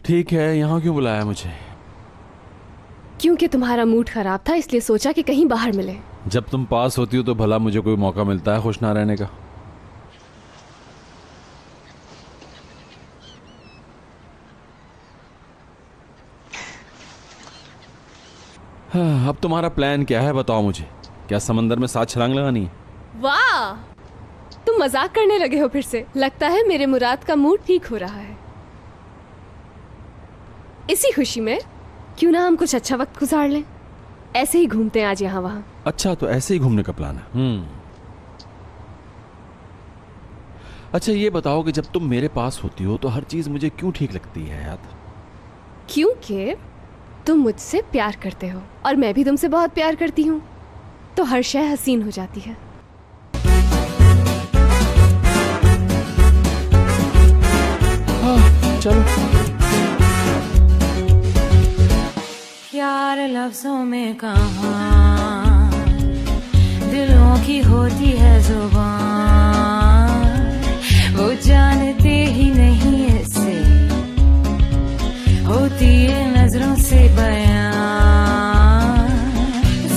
ठीक है, यहाँ क्यों बुलाया मुझे? क्योंकि तुम्हारा मूड खराब था, इसलिए सोचा कि कहीं बाहर मिले। जब तुम पास होती हो तो भला मुझे कोई मौका मिलता है खुश ना रहने का? हाँ, अब तुम्हारा प्लान क्या है बताओ मुझे। क्या समंदर में साथ छलांग लगानी है? वाह, तुम मजाक करने लगे हो फिर से। लगता है मेरे मुराद का मूड ठीक हो रहा है। इसी खुशी में क्यों ना हम कुछ अच्छा वक्त गुजार लें। ऐसे ही घूमते हैं आज यहाँ वहाँ। अच्छा, तो ऐसे ही घूमने का प्लान है। अच्छा ये बताओ कि जब तुम मेरे पास होती हो तो हर चीज मुझे क्यों ठीक लगती है यार? क्योंकि तुम मुझसे प्यार करते हो और मैं भी तुमसे बहुत प्यार करती हूँ, तो हर शय हसीन हो जाती है। हाँ, चलो। प्यार लफ्जों में कहाँ, दिलों की होती है जुबान, वो जानते ही नहीं इससे, होती है नजरों से बयान।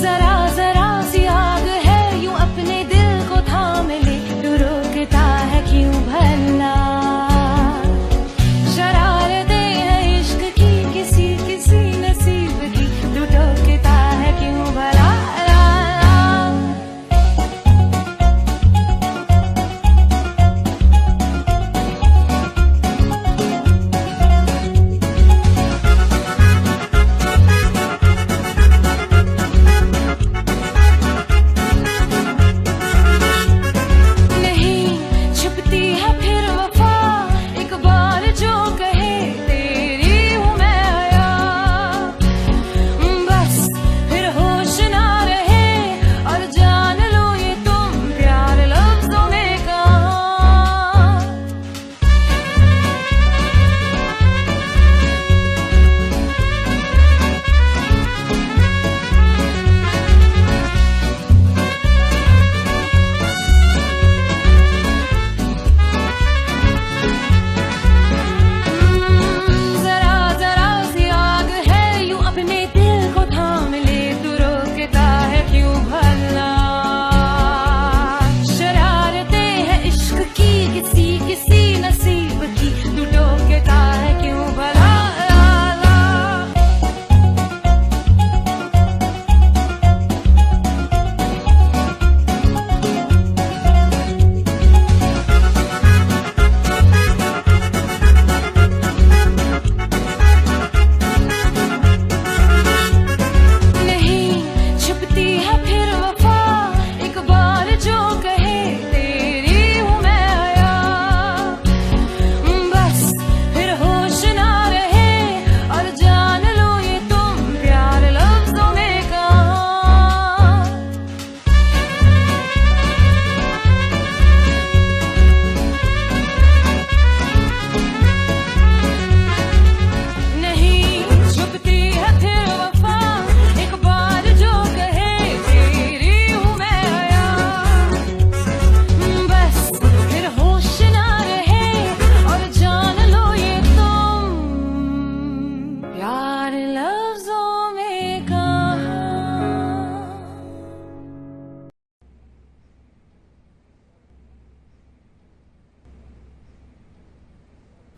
जरा जरा सी आग है यूं अपने दिल को थाम ले, तू रोकता है क्यों भला। शरारतें हैं इश्क की किसी किसी नसीब की, तू टोकता है क्यों भला।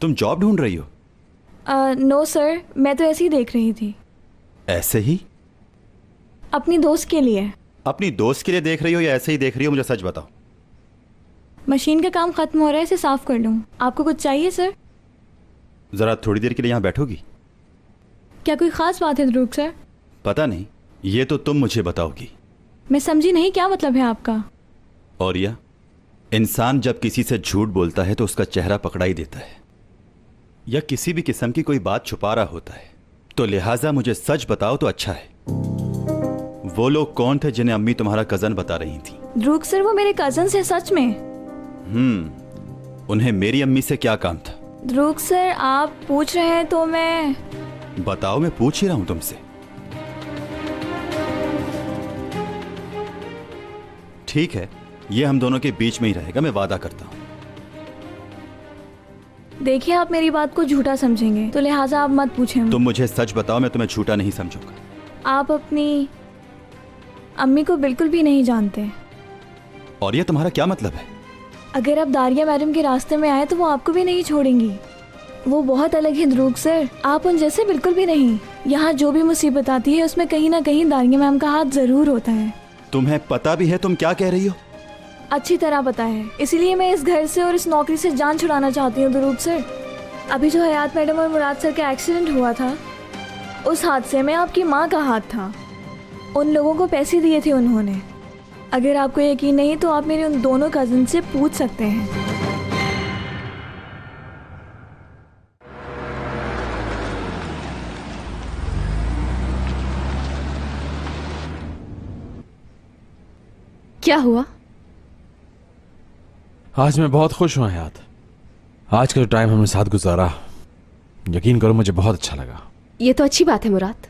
तुम जॉब ढूंढ रही हो? नो सर, मैं तो ऐसे ही देख रही थी। ऐसे ही? अपनी दोस्त के लिए। अपनी दोस्त के लिए देख रही हो या ऐसे ही देख रही हो? मुझे सच बताओ। मशीन का काम खत्म हो रहा है, इसे साफ कर लूँ। आपको कुछ चाहिए सर? जरा थोड़ी देर के लिए यहाँ बैठोगी? क्या कोई खास बात है ध्रुव सर? पता नहीं, ये तो तुम मुझे बताओगी। मैं समझी नहीं, क्या मतलब है आपका? और यह इंसान जब किसी से झूठ बोलता है तो उसका चेहरा पकड़ा ही देता है, या किसी भी किस्म की कोई बात छुपा रहा होता है। तो लिहाजा मुझे सच बताओ तो अच्छा है। वो लोग कौन थे जिन्हें अम्मी तुम्हारा कजन बता रही थी? ध्रुव सर, वो मेरे कजन से सच में। उन्हें मेरी अम्मी से क्या काम था? ध्रुव सर, आप पूछ रहे हैं तो मैं बताओ। मैं पूछ ही रहा हूं तुमसे। ठीक है, ये हम दोनों के बीच में ही रहेगा, मैं वादा करता हूं। देखिए आप मेरी बात को झूठा समझेंगे तो लिहाजा आप मत पूछें। तुम मुझे सच बताओ, मैं तुम्हें झूठा नहीं समझूंगा। आप अपनी अम्मी को बिल्कुल भी नहीं जानते। और ये तुम्हारा क्या मतलब है? अगर आप दारिया मैडम के रास्ते में आए तो वो आपको भी नहीं छोड़ेंगी। वो बहुत अलग है ध्रुव सर, आप उन जैसे बिल्कुल भी नहीं। यहाँ जो भी मुसीबत आती है उसमें कहीं ना कहीं दारिया मैम का हाथ जरूर होता है। तुम्हें पता भी है तुम क्या कह रही हो? अच्छी तरह पता है, इसीलिए मैं इस घर से और इस नौकरी से जान छुड़ाना चाहती हूँ ध्रुव सर। अभी जो हयात मैडम और मुराद सर का एक्सीडेंट हुआ था, उस हादसे में आपकी माँ का हाथ था। उन लोगों को पैसे दिए थे उन्होंने। अगर आपको यकीन नहीं तो आप मेरे उन दोनों कजिन से पूछ सकते हैं। क्या हुआ? आज मैं बहुत खुश हूँ हयात। आज का जो टाइम हमने साथ गुजारा, यकीन करो मुझे बहुत अच्छा लगा। ये तो अच्छी बात है मुराद।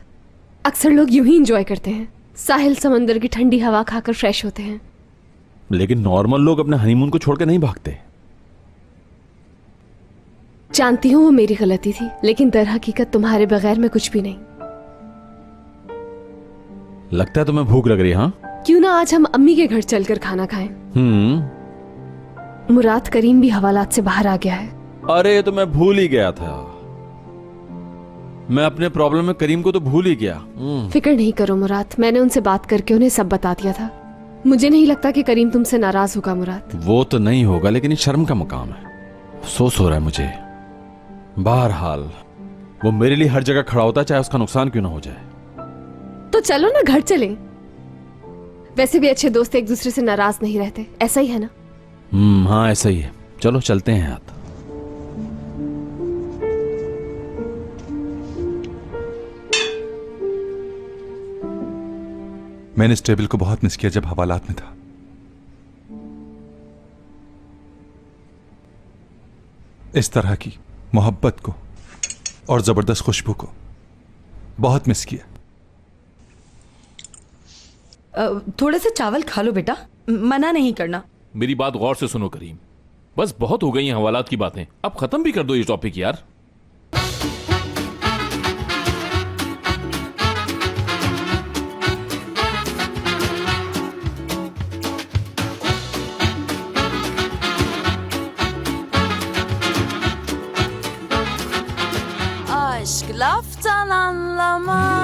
अक्सर लोग यूं ही इंजॉय करते हैं, साहिल समंदर की ठंडी हवा खाकर फ्रेश होते हैं। लेकिन नॉर्मल लोग अपने हनीमून को छोड़कर नहीं भागते। जानती हूँ वो मेरी गलती थी, लेकिन दर हकीकत तुम्हारे बगैर मैं कुछ भी नहीं। लगता है तुम्हें भूख लग रही है? हाँ, क्यों ना आज हम अम्मी के घर चलकर खाना खाएं। मुराद, करीम भी हवालात से बाहर आ गया है। अरे ये तो मैं भूल ही गया था। मैं अपने प्रॉब्लम में करीम को तो भूल ही गया। फिक्र नहीं करो मुराद, मैंने उनसे बात करके उन्हें सब बता दिया था। मुझे नहीं लगता कि करीम तुमसे नाराज होगा मुराद। वो तो नहीं होगा, लेकिन ये शर्म का मकाम है। अफसोस हो रहा है मुझे। बहरहाल वो मेरे लिए हर जगह खड़ा होता है, चाहे उसका नुकसान क्यों ना हो जाए। तो चलो ना घर चलें। वैसे भी अच्छे दोस्त एक दूसरे से नाराज नहीं रहते, ऐसा ही है ना? हाँ ऐसा ही है। चलो चलते हैं हाथ। मैंने इस टेबल को बहुत मिस किया जब हवालात में था। इस तरह की मोहब्बत को और जबरदस्त खुशबू को बहुत मिस किया। थोड़े से चावल खा लो बेटा, मना नहीं करना। मेरी बात गौर से सुनो करीम, बस बहुत हो गई हैं हवालात की बातें, अब खत्म भी कर दो ये टॉपिक यार। Aşk laftan anlamaz.